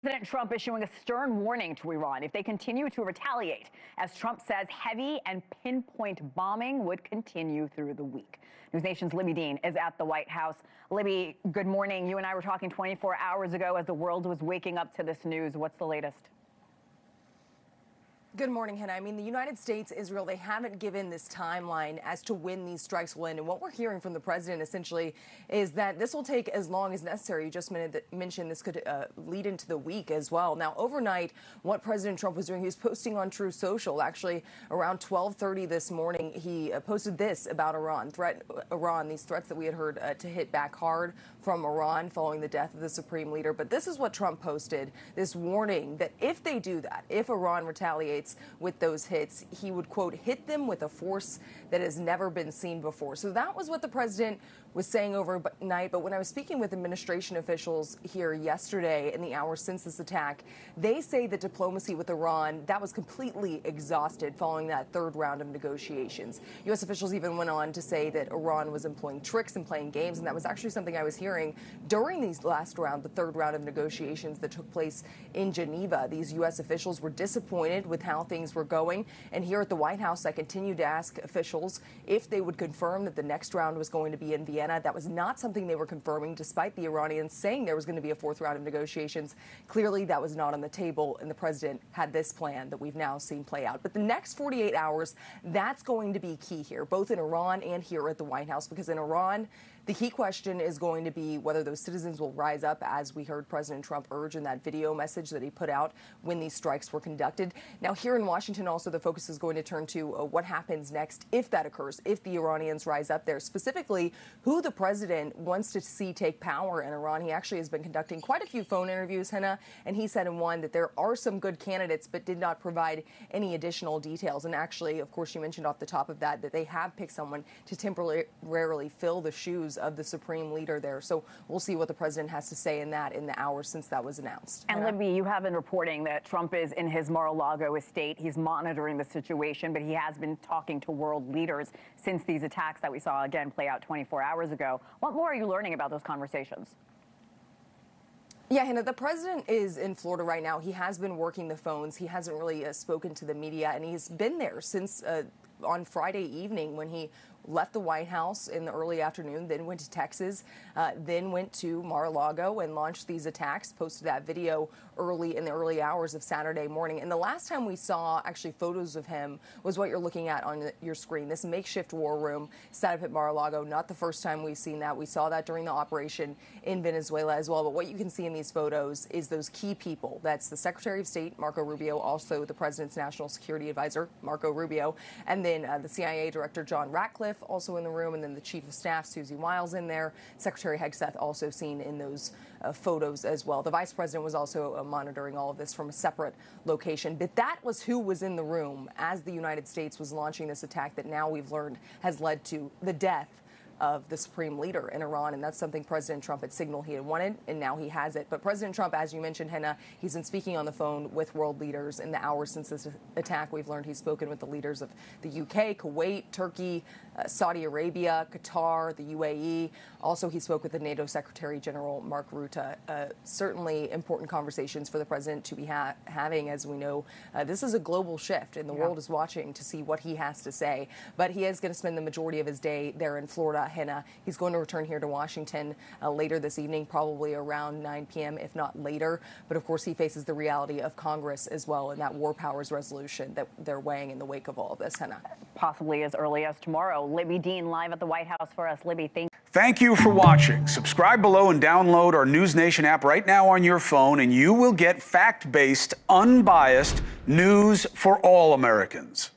President Trump issuing a stern warning to Iran if they continue to retaliate, as Trump says heavy and pinpoint bombing would continue through the week. NewsNation's Libbey Dean is at the White House. Libbey, good morning. You and I were talking 24 hours ago as the world was waking up to this news. What's the latest? Good morning, Hena. I mean, the United States, Israel, they haven't given this timeline as to when these strikes will end. And what we're hearing from the president essentially is that this will take as long as necessary. You just mentioned this could lead into the week as well. Now, overnight, what President Trump was doing, he was posting on Truth Social. Actually, around 12:30 this morning, he posted this about Iran, these threats that we had heard to hit back hard from Iran following the death of the supreme leader. But this is what Trump posted, this warning that if they do that, if Iran retaliates with those hits, he would, quote, hit them with a force that has never been seen before. So that was what the president was saying overnight. But when I was speaking with administration officials here yesterday in the hours since this attack, they say that diplomacy with Iran, that was completely exhausted following that third round of negotiations. U.S. officials even went on to say that Iran was employing tricks and playing games. And that was actually something I was hearing during these last round, the third round of negotiations that took place in Geneva. These U.S. officials were disappointed with how things were going. And here at the White House, I continued to ask officials if they would confirm that the next round was going to be in Vienna. That was not something they were confirming, despite the Iranians saying there was going to be a fourth round of negotiations. Clearly, that was not on the table, and the president had this plan that we've now seen play out. But the next 48 hours, that's going to be key here, both in Iran and here at the White House, because in Iran, the key question is going to be whether those citizens will rise up, as we heard President Trump urge in that video message that he put out when these strikes were conducted. Now, here in Washington, also, the focus is going to turn to what happens next if that occurs, if the Iranians rise up there, specifically who the president wants to see take power in Iran. He actually has been conducting quite a few phone interviews, Hena, and he said in one that there are some good candidates, but did not provide any additional details. And actually, of course, you mentioned off the top of that they have picked someone to temporarily fill the shoes of the supreme leader there. So we'll see what the president has to say in the hours since that was announced. And Libbey, you have been reporting that Trump is in his Mar-a-Lago estate. He's monitoring the situation, but he has been talking to world leaders since these attacks that we saw again play out 24 hours ago. What more are you learning about those conversations? Yeah, Hannah, the president is in Florida right now. He has been working the phones. He hasn't really spoken to the media, and he's been there since on Friday evening when he left the White House in the early afternoon, then went to Texas, then went to Mar-a-Lago and launched these attacks, posted that video in the early hours of Saturday morning. And the last time we saw actually photos of him was what you're looking at on your screen, this makeshift war room set up at Mar-a-Lago. Not the first time we've seen that. We saw that during the operation in Venezuela as well. But what you can see in these photos is those key people. That's the Secretary of State, Marco Rubio, also the president's national security advisor, Marco Rubio, and then the CIA Director, John Ratcliffe, also in the room, and then the Chief of Staff, Susie Wiles, in there. Secretary Hegseth also seen in those photos as well. The Vice President was also monitoring all of this from a separate location. But that was who was in the room as the United States was launching this attack that now we've learned has led to the death of the supreme leader in Iran. And that's something President Trump had signaled he had wanted, and now he has it. But President Trump, as you mentioned, Hena, he's been speaking on the phone with world leaders in the hours since this attack. We've learned he's spoken with the leaders of the UK, Kuwait, Turkey, Saudi Arabia, Qatar, the UAE. Also, he spoke with the NATO Secretary General Mark Rutte. Certainly important conversations for the president to be having. As we know, this is a global shift, and the world is watching to see what he has to say. But he is going to spend the majority of his day there in Florida, Hena. He's going to return here to Washington later this evening, probably around 9 p.m., if not later. But of course, he faces the reality of Congress as well, and that war powers resolution that they're weighing in the wake of all of this, Hena. Possibly as early as tomorrow. Libbey Dean live at the White House for us. Libbey, Thank you for watching. Subscribe below and download our NewsNation app right now on your phone, and you will get fact-based, unbiased news for all Americans.